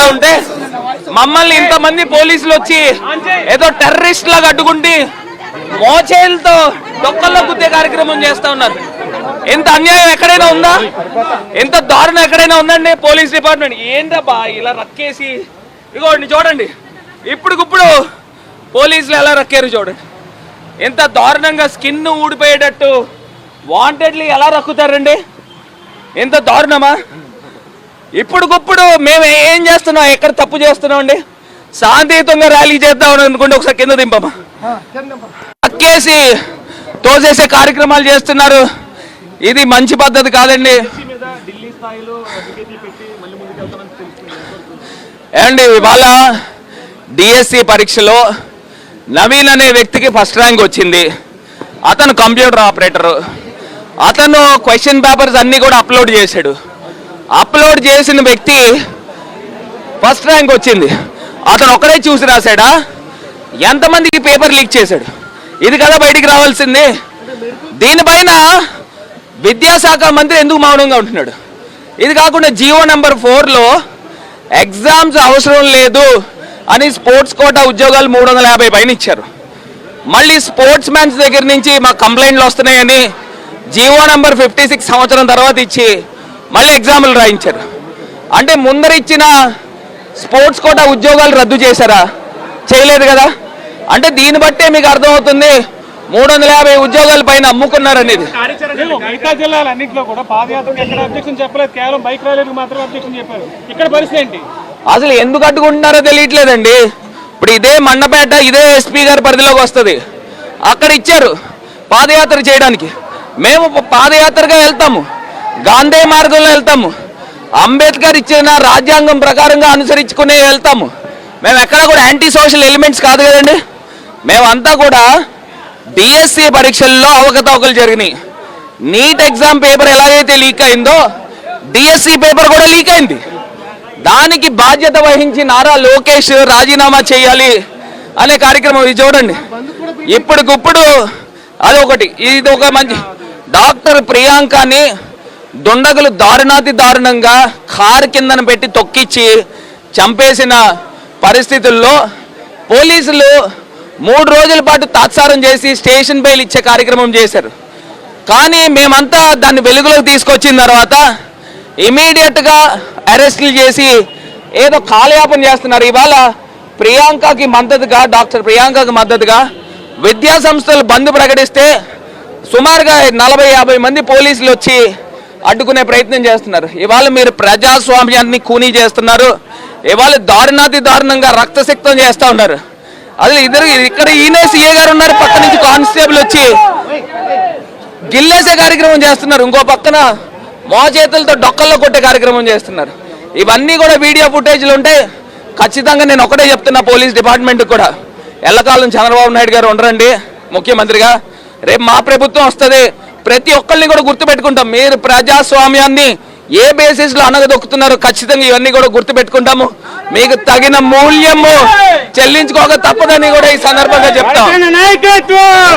చేస్తా ఉంటే మమ్మల్ని ఇంతమంది పోలీసులు వచ్చి ఏదో టెర్రరిస్ట్ లాగా అడ్డుకుంటే మోచేలతో డొక్కల్లో గుద్దే కార్యక్రమం చేస్తా ఉన్నారు. ఎంత అన్యాయం ఎక్కడైనా ఉందా? ఎంత దారుణం ఎక్కడైనా ఉందండి? పోలీస్ డిపార్ట్మెంట్ ఏంటబ్బా ఇలా రక్కేసి ఇగోండి చూడండి, ఇప్పుడుకిప్పుడు పోలీసులు ఎలా రక్కారు చూడండి. ఎంత దారుణంగా స్కిన్ ఊడిపోయేటట్టు వాంటెడ్లీ ఎలా రక్కుతారండి? ఎంత దారుణమా? ఇప్పుడుకిప్పుడు మేము ఏం చేస్తున్నాం, ఎక్కడ తప్పు చేస్తున్నాం అండి? శాంతియుతంగా ర్యాలీ చేద్దామని అనుకుంటే ఒకసారి కింద దింపమా, రక్కేసి తోసేసే కార్యక్రమాలు చేస్తున్నారు. ఇది మంచి పద్ధతి కాదండి. ఏమండి, ఇవాళ డిఎస్సి పరీక్షలో నవీన్ అనే వ్యక్తికి ఫస్ట్ ర్యాంక్ వచ్చింది. అతను కంప్యూటర్ ఆపరేటరు. అతను క్వశ్చన్ పేపర్స్ అన్నీ కూడా అప్లోడ్ చేశాడు. అప్లోడ్ చేసిన వ్యక్తి ఫస్ట్ ర్యాంక్ వచ్చింది. అతను ఒక్కడే చూసి రాశాడా? ఎంతమందికి పేపర్ లీక్ చేశాడు? ఇది కదా బయటికి రావాల్సింది. దీనిపైన విద్యాశాఖ మంత్రి ఎందుకు మౌనంగా ఉంటున్నాడు? ఇది కాకుండా జీవో నెంబర్ 4లో ఎగ్జామ్స్ అవసరం లేదు అని స్పోర్ట్స్ కోటా ఉద్యోగాలు 350 పైన ఇచ్చారు. మళ్ళీ స్పోర్ట్స్ మ్యాన్స్ దగ్గర నుంచి మాకు కంప్లైంట్లు వస్తున్నాయని జీవో నెంబర్ 56 సంవత్సరం తర్వాత ఇచ్చి మళ్ళీ ఎగ్జామ్లు రాయించారు. అంటే ముందర ఇచ్చిన స్పోర్ట్స్ కోటా ఉద్యోగాలు రద్దు చేశారా? చేయలేదు కదా. అంటే దీన్ని బట్టే మీకు అర్థమవుతుంది 350 ఉద్యోగాల పైన అమ్ముకున్నారనేది. మిగతా జిల్లాలన్నింటిలో కూడా పాదయాత్రకు ఎక్కడ అబ్జెక్షన్ చెప్పలేదు, కేవలం బైక్ ర్యాలీకి మాత్రమే అబ్జెక్షన్ చెప్పారు. ఇక్కడ పరిస్థితి ఏంటి? అసలు ఎందుకు అడ్డుకుంటున్నారో తెలియట్లేదండి. ఇప్పుడు ఇదే మండపేట, ఇదే ఎస్పీ గారి పరిధిలోకి వస్తుంది. అక్కడ ఇచ్చారు పాదయాత్ర చేయడానికి. మేము పాదయాత్రగా వెళ్తాము, గాంధీ మార్గంలో వెళ్తాము, అంబేద్కర్ ఇచ్చిన రాజ్యాంగం ప్రకారంగా అనుసరించుకునే వెళ్తాము. మేము ఎక్కడ కూడా యాంటీ సోషల్ ఎలిమెంట్స్ కాదు కదండి. మేమంతా కూడా డిఎస్సి పరీక్షల్లో అవకతవకలు జరిగినాయి. నీట్ ఎగ్జామ్ పేపర్ ఎలాగైతే లీక్ అయిందో డిఎస్సి పేపర్ కూడా లీక్ అయింది. దానికి బాధ్యత వహించి నారా లోకేష్ రాజీనామా చేయాలి అనే కార్యక్రమం. ఇది చూడండి, ఇప్పుడుకిప్పుడు అదొకటి. ఇది ఒక మంచి డాక్టర్ ప్రియాంకని దుండగులు దారుణాతి దారుణంగా కారు కిందన పెట్టి తొక్కిచ్చి చంపేసిన పరిస్థితుల్లో పోలీసులు 3 రోజుల పాటు తాత్సారం చేసి స్టేషన్ బెయిల్ ఇచ్చే కార్యక్రమం చేశారు. కానీ మేమంతా దాన్ని వెలుగులోకి తీసుకొచ్చిన తర్వాత ఇమీడియట్గా అరెస్టులు చేసి ఏదో కాలయాపన చేస్తున్నారు. ఇవాళ ప్రియాంకకి మద్దతుగా, డాక్టర్ ప్రియాంకకి మద్దతుగా విద్యా సంస్థలు బంద్ ప్రకటిస్తే సుమారుగా 40-50 మంది పోలీసులు వచ్చి అడ్డుకునే ప్రయత్నం చేస్తున్నారు. ఇవాళ మీరు ప్రజాస్వామ్యాన్ని కూనీ చేస్తున్నారు. ఇవాళ దారుణాతి దారుణంగా రక్తసిక్తం చేస్తూ ఉన్నారు. అసలు ఇక్కడ ఈయన సీఏ గారు ఉన్నారు, పక్క నుంచి కానిస్టేబుల్ వచ్చి గిల్లేసే కార్యక్రమం చేస్తున్నారు. ఇంకో పక్కన మో చేతులతో డొక్కల్లో కొట్టే కార్యక్రమం చేస్తున్నారు. ఇవన్నీ కూడా వీడియో ఫుటేజ్లు ఉంటే ఖచ్చితంగా నేను ఒకటే చెప్తున్నా పోలీస్ డిపార్ట్మెంట్ కూడా, ఎల్లకాలం చంద్రబాబు నాయుడు గారు ఉండరండి ముఖ్యమంత్రిగా, రేపు మా ప్రభుత్వం వస్తుంది, ప్రతి ఒక్కరిని కూడా గుర్తుపెట్టుకుంటాం. మీరు ప్రజాస్వామ్యాన్ని ఏ బేసిస్ లో అనగదొక్కుతున్నారో ఖచ్చితంగా ఇవన్నీ కూడా గుర్తుపెట్టుకుంటాము. మీకు తగిన మూల్యము చెల్లించుకోక తప్పదని కూడా ఈ సందర్భంగా చెప్తాం.